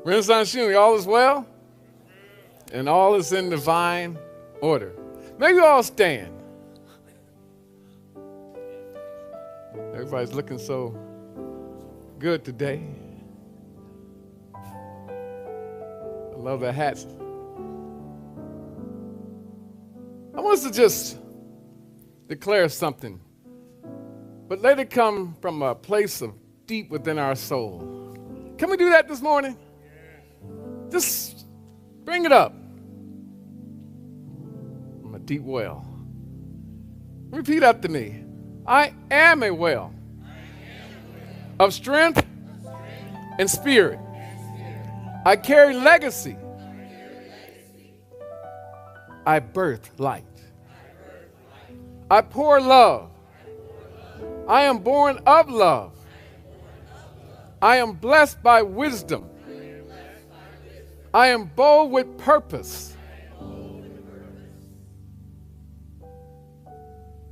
Renaissance Unity, all is well, and all is in divine order. Maybe you all stand. Everybody's looking so good today. I love their hats. I want us to just declare something, but let it come from a place of deep within our soul. Can we do that this morning? Just bring it up from a deep well. Repeat after me. I am a well of strength and spirit. I carry legacy. I birth light. I pour love. I am born of love. I am blessed by wisdom. I am bold with purpose.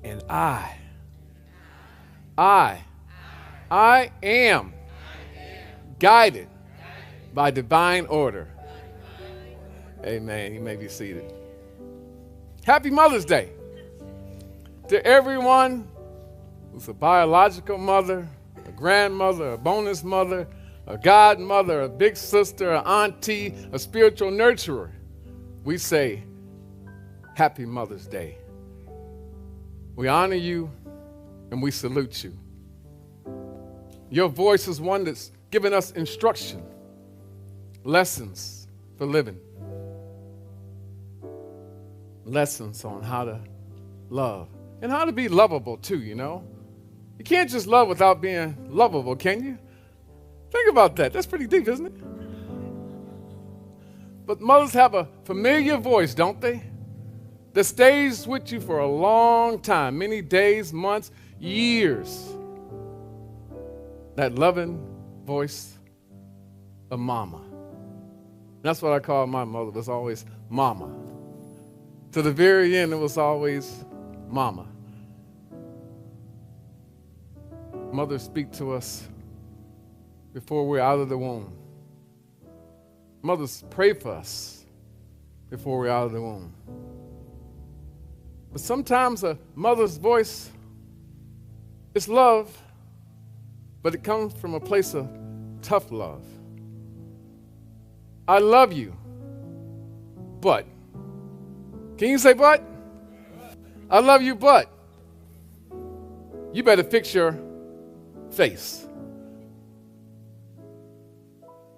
And I am guided by divine order. Amen. You may be seated. Happy Mother's Day to everyone who's a biological mother, a grandmother, a bonus mother, a godmother, a big sister, an auntie, a spiritual nurturer. We say, Happy Mother's Day. We honor you and we salute you. Your voice is one that's given us instruction, lessons for living, lessons on how to love and how to be lovable too, you know. You can't just love without being lovable, can you? Think about that. That's pretty deep, isn't it? But mothers have a familiar voice, don't they? That stays with you for a long time, many days, months, years. That loving voice of mama. That's what I call my mother. It was always mama. To the very end, it was always mama. Mothers speak to us before we're out of the womb. Mothers pray for us before we're out of the womb. But sometimes a mother's voice is love, but it comes from a place of tough love. I love you, but. Can you say but? I love you, but. You better fix your face.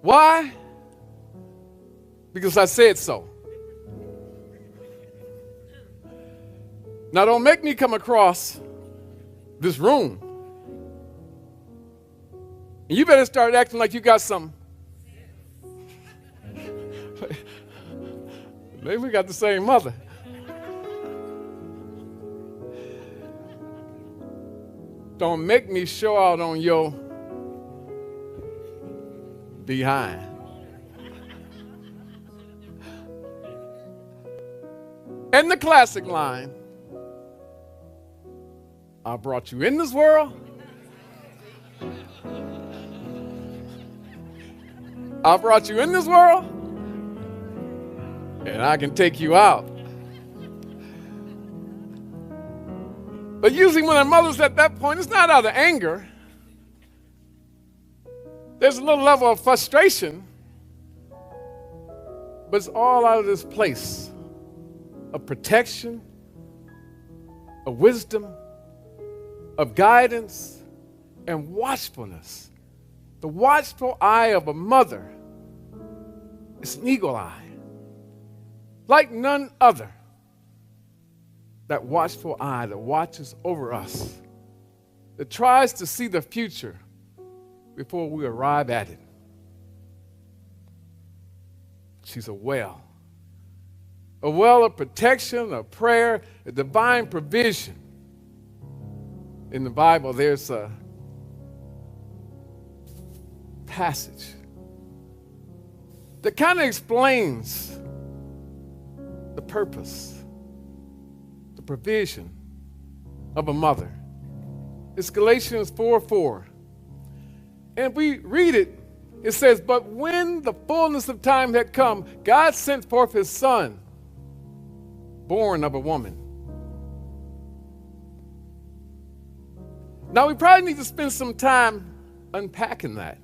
Why? Because I said so. Now don't make me come across this room. And you better start acting like you got some. Maybe we got the same mother. Don't make me show out on your behind. And the classic line, I brought you in this world. I brought you in this world, and I can take you out. But usually when a mother's at that point, it's not out of anger. There's a little level of frustration, but it's all out of this place of protection, of wisdom, of guidance, and watchfulness. The watchful eye of a mother is an eagle eye, like none other. That watchful eye that watches over us, that tries to see the future before we arrive at it. She's a well of protection, of prayer, a divine provision. In the Bible, there's a passage that kind of explains the purpose, the provision of a mother. It's Galatians 4:4. And if we read it It says, but when the fullness of time had come, God sent forth his son, born of a woman. Now, we probably need to spend some time unpacking that,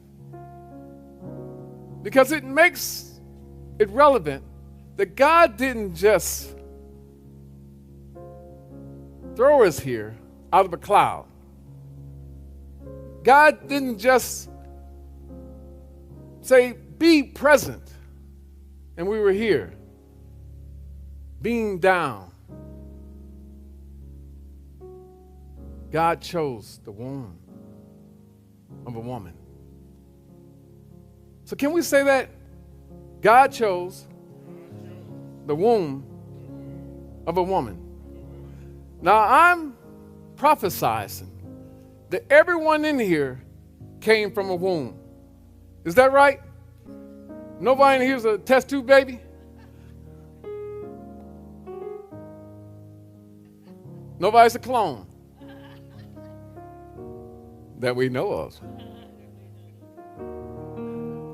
because it makes it relevant that God didn't just throw us here out of a cloud. God didn't just say, be present, and we were here, being down. God chose the womb of a woman. So can we say that? God chose the womb of a woman. Now I'm prophesizing that everyone in here came from a womb. Is that right? Nobody in here is a test tube baby? Nobody's a clone that we know of.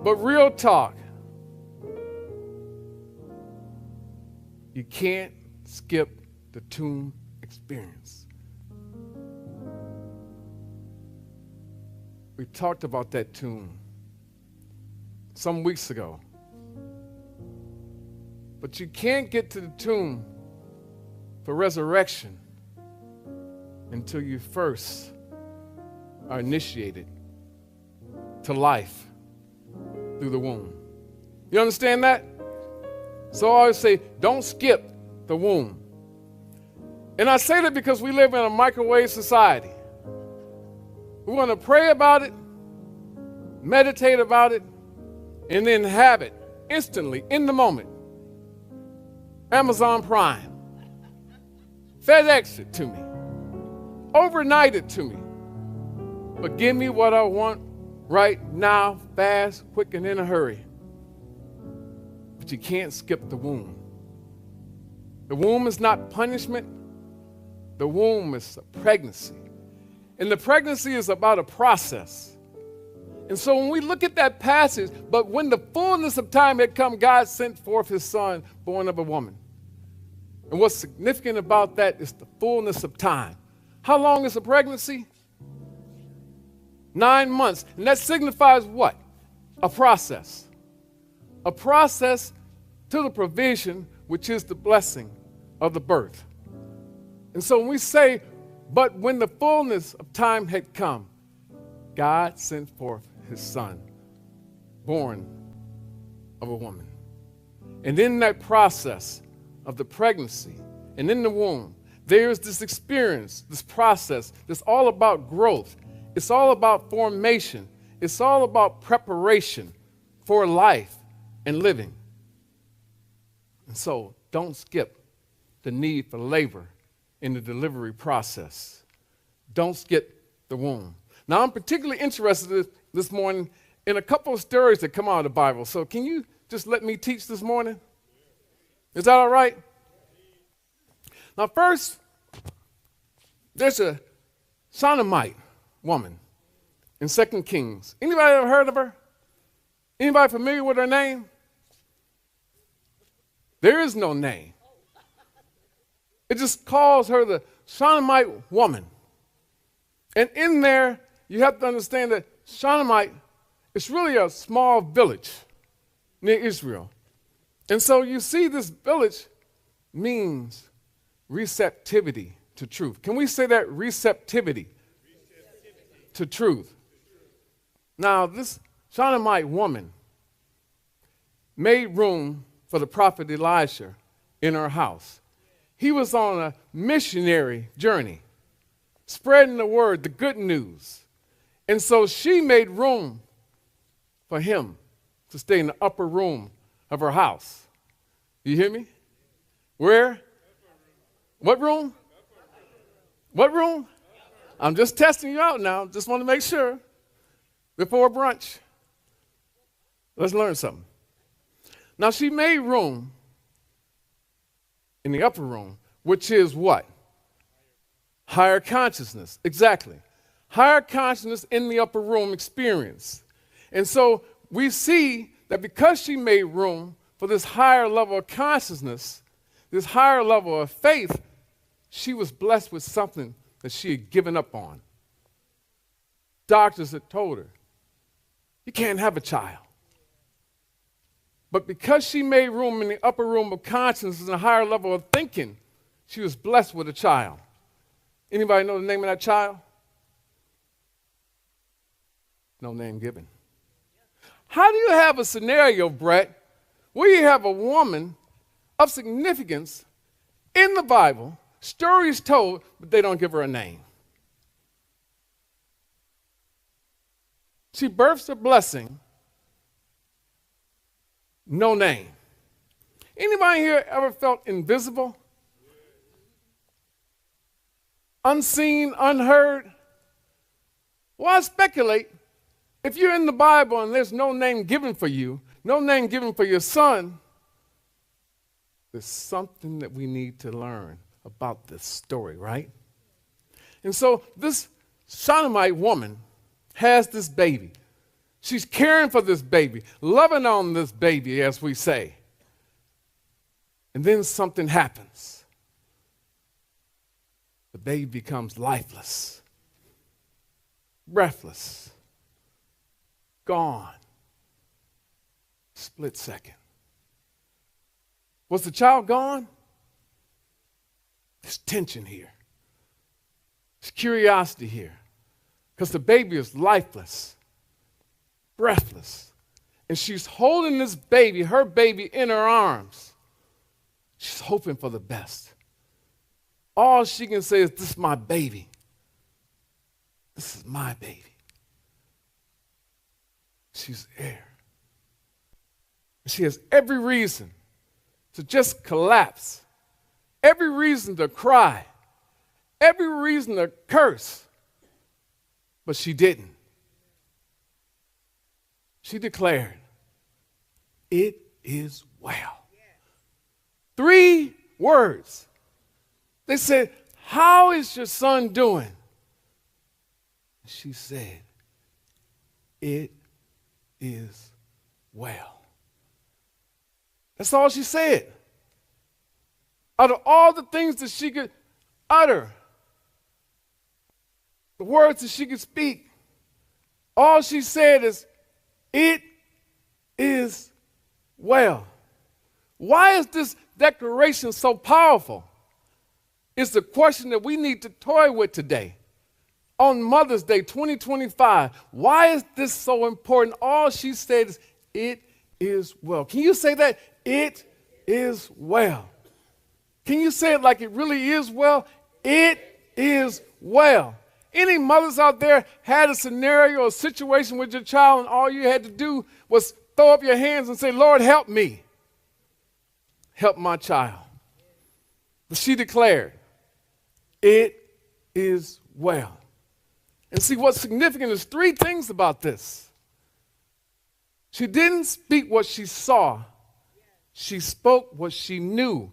But real talk, you can't skip the tomb experience. We talked about that tomb some weeks ago. But you can't get to the tomb for resurrection until you first are initiated to life through the womb. You understand that? So I always say, don't skip the womb. And I say that because we live in a microwave society. We want to pray about it, meditate about it, and then have it instantly, in the moment. Amazon Prime. FedEx it to me. Overnight it to me. But give me what I want right now, fast, quick, and in a hurry. But you can't skip the womb. The womb is not punishment. The womb is a pregnancy. And the pregnancy is about a process. And so when we look at that passage, but when the fullness of time had come, God sent forth his son, born of a woman. And what's significant about that is the fullness of time. How long is a pregnancy? 9 months. And that signifies what? A process. A process to the provision, which is the blessing of the birth. And so when we say, but when the fullness of time had come, God sent forth his son, born of a woman. And in that process of the pregnancy and in the womb, there's this experience, this process that's all about growth. It's all about formation. It's all about preparation for life and living. And so don't skip the need for labor in the delivery process. Don't skip the womb. Now, I'm particularly interested this morning in a couple of stories that come out of the Bible. So can you just let me teach this morning? Is that all right? Now, first, there's a Shunammite woman in 2 Kings. Anybody ever heard of her? Anybody familiar with her name? There is no name. It just calls her the Shunammite woman. And in there, you have to understand that Shunammite is really a small village near Israel. And so you see this village means receptivity to truth. Can we say that? Receptivity to truth. Now, this Shunammite woman made room for the prophet Elisha in her house. He was on a missionary journey, spreading the word, the good news. And so she made room for him to stay in the upper room of her house. You hear me? Where? What room? What room? I'm just testing you out now. Just want to make sure before brunch. Let's learn something. Now, she made room in the upper room, which is what? Higher consciousness. Exactly. Higher consciousness in the upper room experience. And so we see that because she made room for this higher level of consciousness, this higher level of faith, she was blessed with something that she had given up on. Doctors had told her, you can't have a child. But because she made room in the upper room of consciousness and a higher level of thinking, she was blessed with a child. Anybody know the name of that child? No name given. How do you have a scenario, Brett, where you have a woman of significance in the Bible, stories told, but they don't give her a name? She births a blessing, no name. Anybody here ever felt invisible? Unseen, unheard? Well, I speculate, if you're in the Bible and there's no name given for you, no name given for your son, there's something that we need to learn about this story, right? And so this Shunammite woman has this baby. She's caring for this baby, loving on this baby, as we say. And then something happens. The baby becomes lifeless, breathless, gone. Split second. Was the child gone? There's tension here. There's curiosity here. Because the baby is lifeless, breathless. And she's holding this baby, her baby, in her arms. She's hoping for the best. All she can say is, this is my baby. This is my baby. She's there. She has every reason to just collapse, every reason to cry, every reason to curse. But she didn't. She declared, it is well. 3 words. They said, how is your son doing? She said, it is well. That's all she said. Out of all the things that she could utter, the words that she could speak, all she said is, it is well. Why is this declaration so powerful? It's the question that we need to toy with today. On Mother's Day 2025, why is this so important? All she said is, it is well. Can you say that? It is well. Can you say it like it really is well? It is well. Any mothers out there had a scenario or situation with your child and all you had to do was throw up your hands and say, Lord, help me. Help my child. But she declared, it is well. And see, what's significant is 3 things about this. She didn't speak what she saw. She spoke what she knew.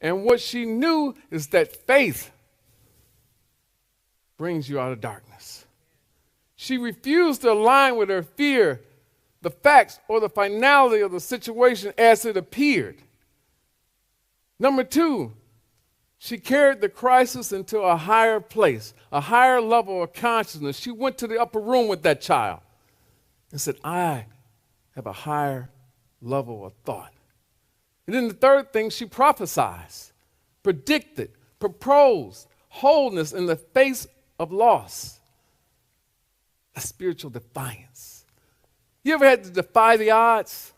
And what she knew is that faith brings you out of darkness. She refused to align with her fear, the facts, or the finality of the situation as it appeared. Number 2, she carried the crisis into a higher place, a higher level of consciousness. She went to the upper room with that child and said, I have a higher level of thought. And then the 3rd thing, she prophesied, predicted, proposed wholeness in the face of loss. A spiritual defiance. You ever had to defy the odds?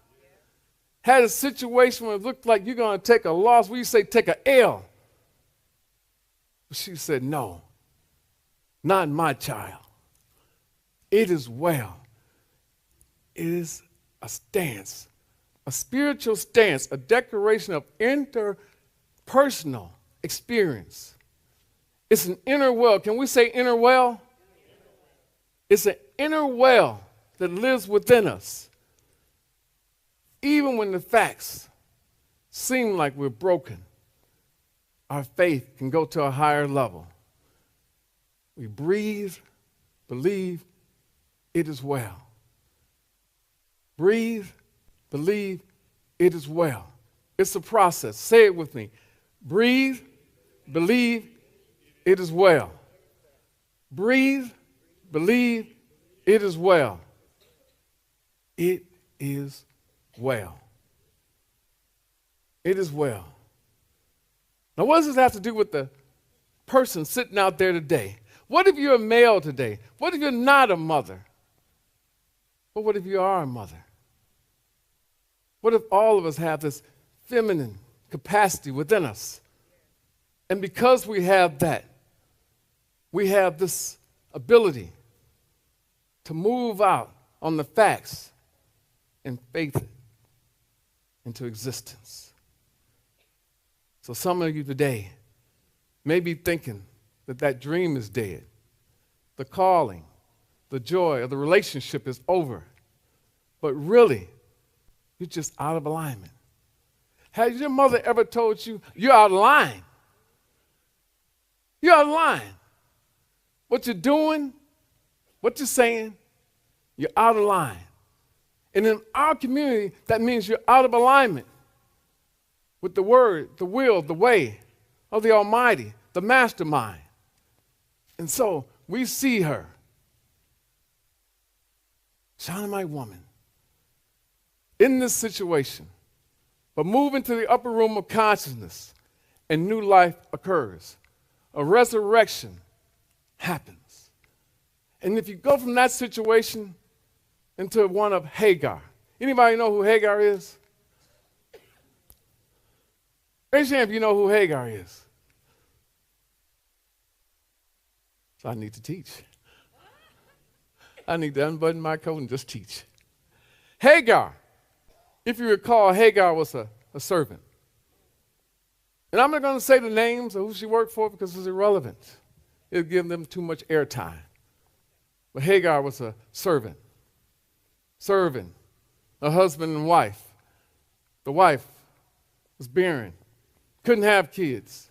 Had a situation where it looked like you're going to take a loss. We say take an L. But she said, no, not my child. It is well. It is a stance, a spiritual stance, a declaration of interpersonal experience. It's an inner well. Can we say inner well? It's an inner well that lives within us. Even when the facts seem like we're broken, our faith can go to a higher level. We breathe, believe, it is well. Breathe, believe, it is well. It's a process. Say it with me. Breathe, believe, it is well. Breathe, believe, it is well. It is well. It is well. Now, what does this have to do with the person sitting out there today? What if you're a male today? What if you're not a mother? But what if you are a mother? What if all of us have this feminine capacity within us? And because we have that, we have this ability to move out on the facts and faith it into existence. So some of you today may be thinking that that dream is dead. The calling, the joy of the relationship is over. But really, you're just out of alignment. Has your mother ever told you, you're out of line? You're out of line. What you're doing, what you're saying, you're out of line. And in our community, that means you're out of alignment with the word, the will, the way of the Almighty, the mastermind. And so we see her, Shunammite woman, in this situation, but move into the upper room of consciousness and new life occurs. A resurrection happens. And if you go from that situation into one of Hagar, anybody know who Hagar is? Raise your hand if you know who Hagar is. So I need to teach. I need to unbutton my coat and just teach. Hagar, if you recall, Hagar was a servant. And I'm not going to say the names of who she worked for because it's irrelevant. It'll give them too much airtime. But Hagar was a servant. Serving a husband and wife. The wife was barren, couldn't have kids.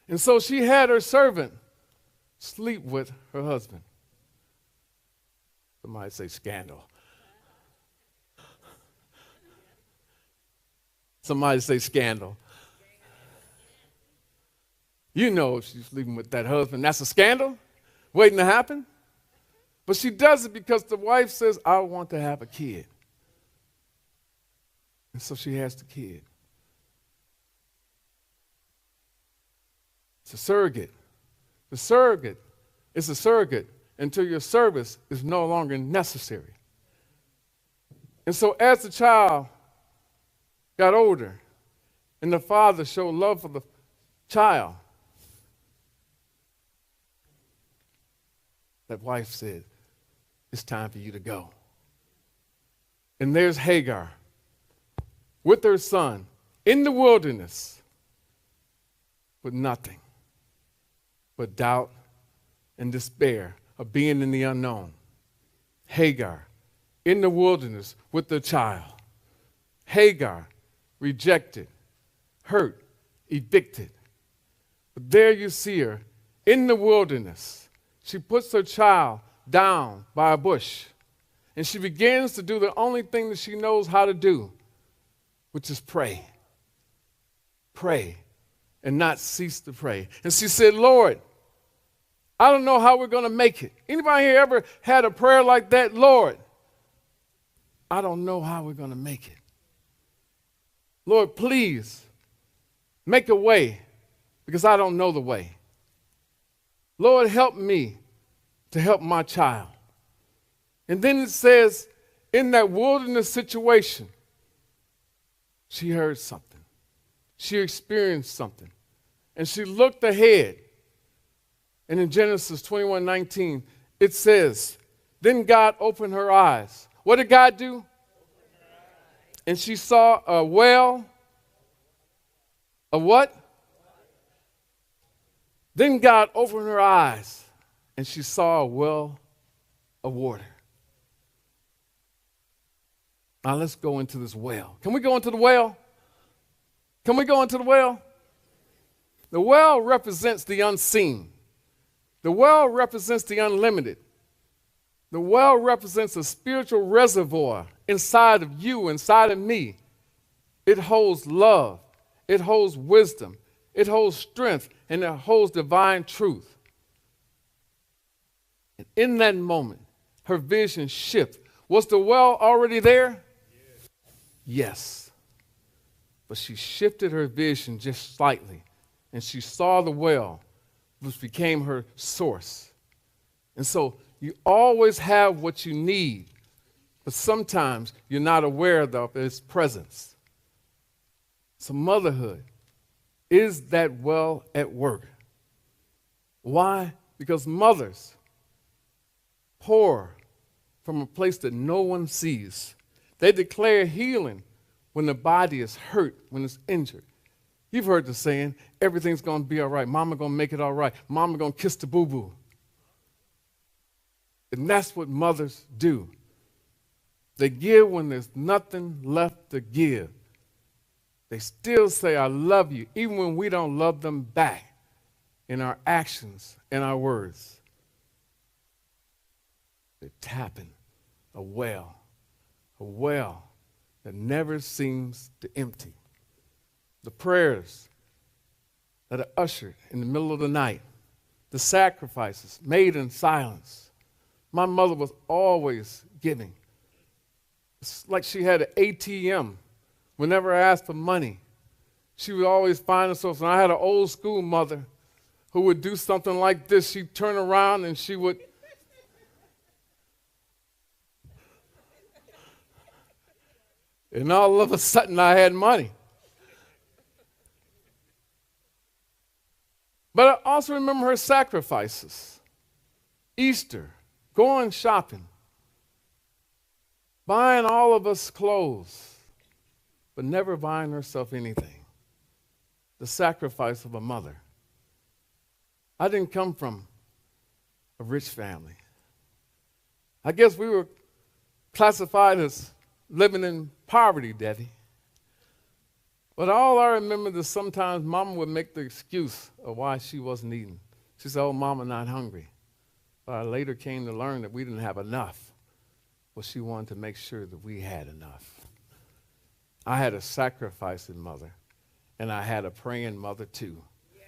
And so she had her servant sleep with her husband. Somebody say scandal. Somebody say scandal. You know if she's sleeping with that husband, that's a scandal waiting to happen. But she does it because the wife says, I want to have a kid. And so she has the kid. It's a surrogate. The surrogate is a surrogate until your service is no longer necessary. And so as the child got older and the father showed love for the child, that wife said, it's time for you to go. And there's Hagar with her son in the wilderness with nothing but doubt and despair of being in the unknown. Hagar in the wilderness with the child. Hagar rejected, hurt, evicted. But there you see her in the wilderness. She puts her child down by a bush, and she begins to do the only thing that she knows how to do, which is pray. Pray and not cease to pray. And she said, Lord, I don't know how we're going to make it. Anybody here ever had a prayer like that? Lord, I don't know how we're going to make it. Lord, please make a way because I don't know the way. Lord, help me to help my child. And then it says, in that wilderness situation, she heard something. She experienced something. And she looked ahead. And in Genesis 21:19, it says, then God opened her eyes. What did God do? And she saw a well. A what? Then God opened her eyes, and she saw a well of water. Now let's go into this well. Can we go into the well? Can we go into the well? The well represents the unseen. The well represents the unlimited. The well represents a spiritual reservoir inside of you, inside of me, it holds love, it holds wisdom, it holds strength, and it holds divine truth. And in that moment, her vision shifted. Was the well already there? Yes. But she shifted her vision just slightly, and she saw the well, which became her source. And so you always have what you need, but sometimes you're not aware of its presence. So motherhood is that well at work. Why? Because mothers pour from a place that no one sees. They declare healing when the body is hurt, when it's injured. You've heard the saying, everything's going to be all right. Mama going to make it all right. Mama going to kiss the boo-boo. And that's what mothers do. They give when there's nothing left to give. They still say, I love you, even when we don't love them back in our actions and our words. They're tapping a well that never seems to empty. The prayers that are ushered in the middle of the night, the sacrifices made in silence. My mother was always giving. It's like she had an ATM. Whenever I asked for money, she would always find herself. And I had an old school mother who would do something like this. She'd turn around and she would and all of a sudden I had money. But I also remember her sacrifices. Easter, going shopping, buying all of us clothes, but never buying herself anything. The sacrifice of a mother. I didn't come from a rich family. I guess we were classified as living in poverty, Daddy. But all I remember is sometimes Mama would make the excuse of why she wasn't eating. She said, oh, Mama not hungry. But I later came to learn that we didn't have enough. Well, she wanted to make sure that we had enough. I had a sacrificing mother, and I had a praying mother too. Yeah.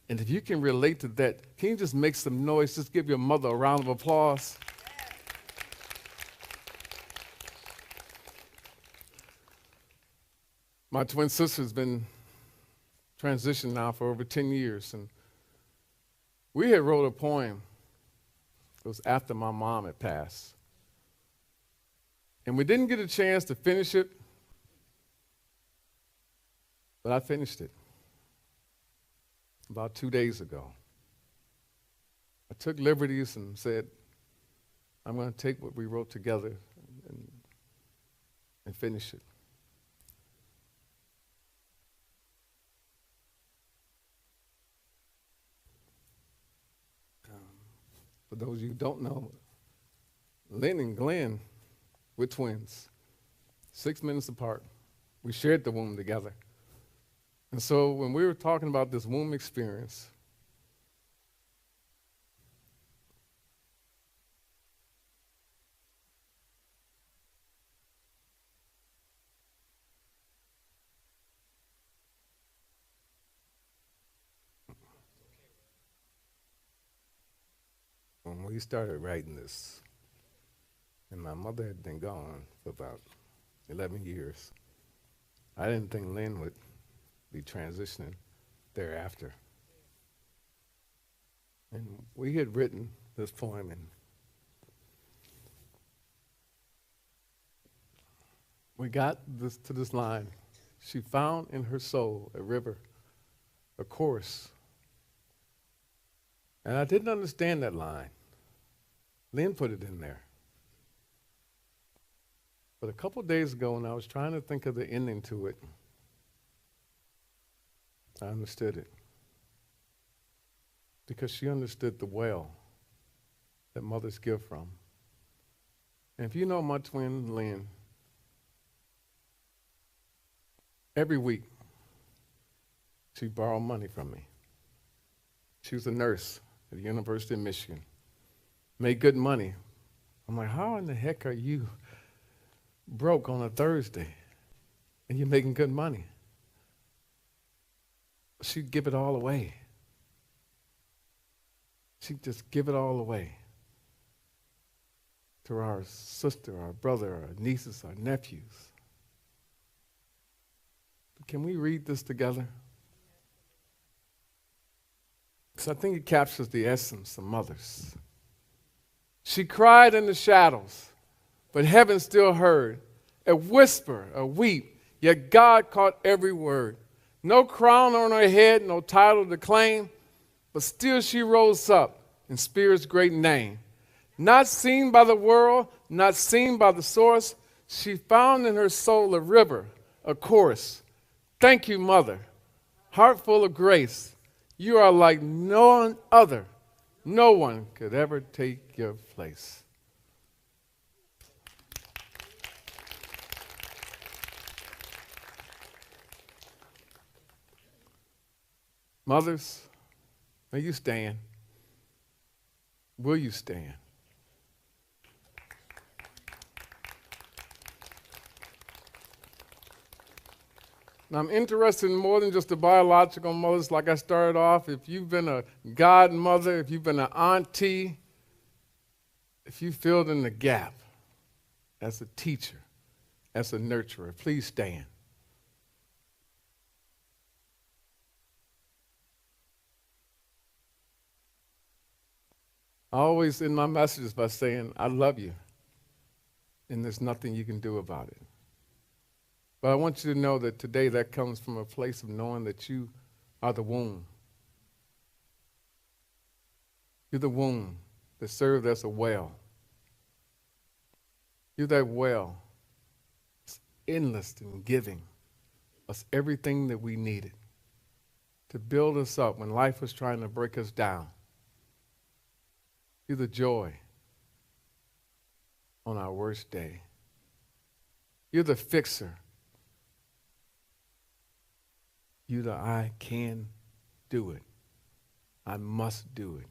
And if you can relate to that, can you just make some noise? Just give your mother a round of applause. Yeah. My twin sister's been transitioned now for over 10 years, and we had wrote a poem. It was after my mom had passed. And we didn't get a chance to finish it, but I finished it about 2 days ago. I took liberties and said, I'm going to take what we wrote together and finish it. For those of you who don't know, Lynn and Glenn, we're twins, 6 minutes apart. We shared the womb together. And so when we were talking about this womb experience, when we started writing this, and my mother had been gone for about 11 years, I didn't think Lynn would be transitioning thereafter. And we had written this poem, and we got to this line. She found in her soul a river, a course. And I didn't understand that line. Lynn put it in there. But a couple days ago, when I was trying to think of the ending to it, I understood it. Because she understood the well that mothers give from. And if you know my twin, Lynn, every week she borrowed money from me. She was a nurse at the University of Michigan. Made good money. I'm like, how in the heck are you broke on a Thursday and you're making good money, she'd give it all away. She'd just give it all away to our sister, our brother, our nieces, our nephews. Can we read this together? Because I think it captures the essence of mothers. She cried in the shadows, but heaven still heard. A whisper, a weep, yet God caught every word. No crown on her head, no title to claim, but still she rose up in Spirit's great name. Not seen by the world, not seen by the source, she found in her soul a river, a chorus. Thank you, Mother, heart full of grace. You are like none other. No one could ever take your place. Mothers, may you stand. Will you stand? Now, I'm interested in more than just the biological mothers like I started off. If you've been a godmother, if you've been an auntie, if you filled in the gap as a teacher, as a nurturer, please stand. I always end my messages by saying, I love you, and there's nothing you can do about it. But I want you to know that today that comes from a place of knowing that you are the womb. You're the womb that served as a well. You're that well. It's endless in giving us everything that we needed to build us up when life was trying to break us down. You're the joy on our worst day. You're the fixer. You the I can do it. I must do it.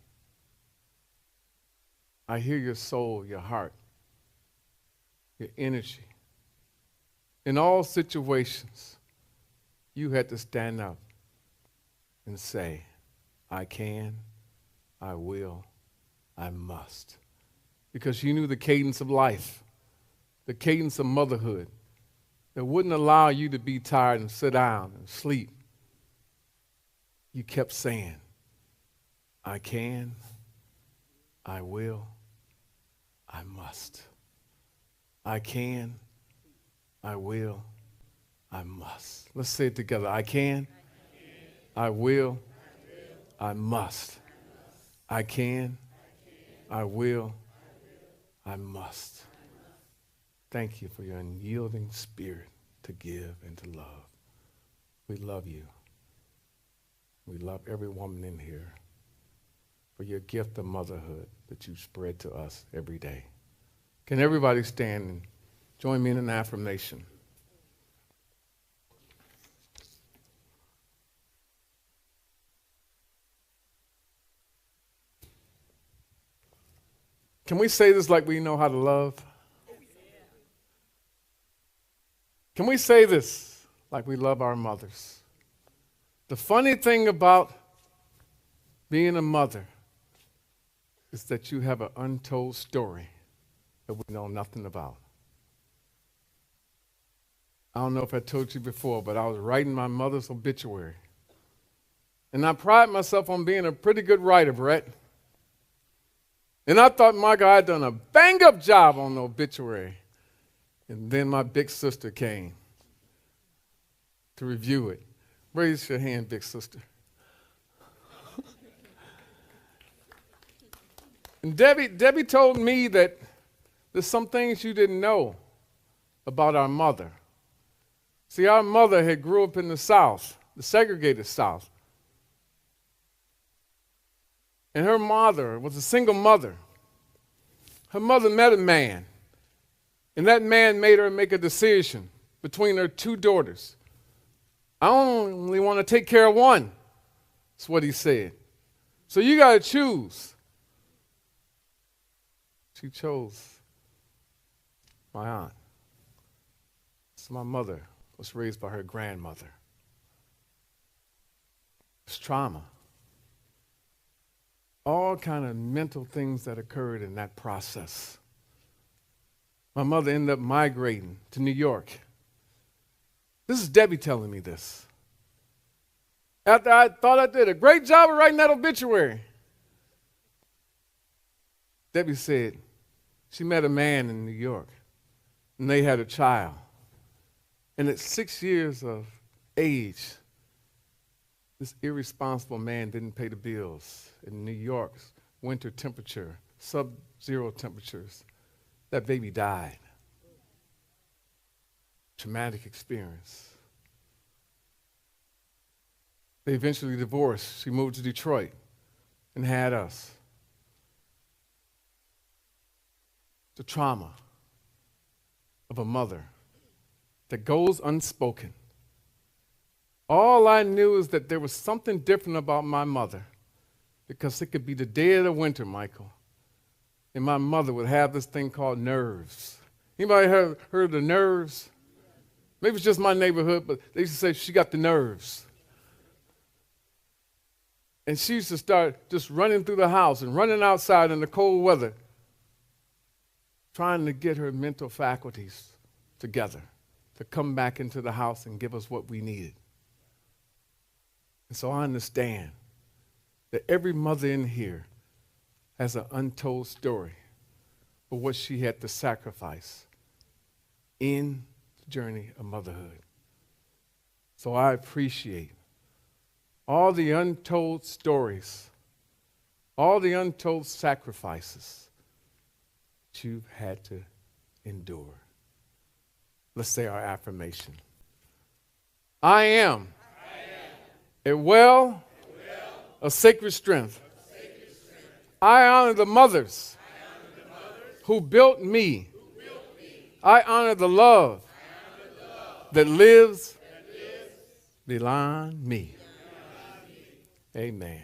I hear your soul, your heart, your energy. In all situations, you had to stand up and say, I can, I will, I must. Because you knew the cadence of life, the cadence of motherhood that wouldn't allow you to be tired and sit down and sleep. You kept saying, I can, I will, I must. I can, I will, I must. Let's say it together. I can, I will, I must. I can, I will, I must. Thank you for your unyielding spirit to give and to love. We love you. We love every woman in here for your gift of motherhood that you spread to us every day. Can everybody stand and join me in an affirmation? Can we say this like we know how to love? Can we say this like we love our mothers? The funny thing about being a mother is that you have an untold story that we know nothing about. I don't know if I told you before, but I was writing my mother's obituary. And I pride myself on being a pretty good writer, Brett. And I thought my guy had done a bang-up job on the obituary. And then my big sister came to review it. Raise your hand, big sister. And Debbie told me that there's some things you didn't know about our mother. See, our mother had grew up in the South, the segregated South. And her mother was a single mother. Her mother met a man, and that man made her make a decision between her two daughters. I only want to take care of one. That's what he said. So you got to choose. She chose my aunt. So my mother was raised by her grandmother. It's trauma. All kind of mental things that occurred in that process. My mother ended up migrating to New York. This is Debbie telling me this. After I thought I did a great job of writing that obituary, Debbie said she met a man in New York, and they had a child. And at 6 years of age, this irresponsible man didn't pay the bills. In New York's winter temperature, sub-zero temperatures, that baby died. Traumatic experience. They eventually divorced. She moved to Detroit and had us. The trauma of a mother that goes unspoken. All I knew is that there was something different about my mother, because it could be the dead of winter, Michael, and my mother would have this thing called nerves. Anybody heard of the nerves? Maybe it's just my neighborhood, but they used to say she got the nerves. And she used to start just running through the house and running outside in the cold weather, trying to get her mental faculties together to come back into the house and give us what we needed. And so I understand that every mother in here has an untold story of what she had to sacrifice in the journey of motherhood. So I appreciate all the untold stories, all the untold sacrifices that you've had to endure. Let's say our affirmation. I am a well of sacred strength. I honor the mothers who built me. I honor the love that lives beyond me. Amen.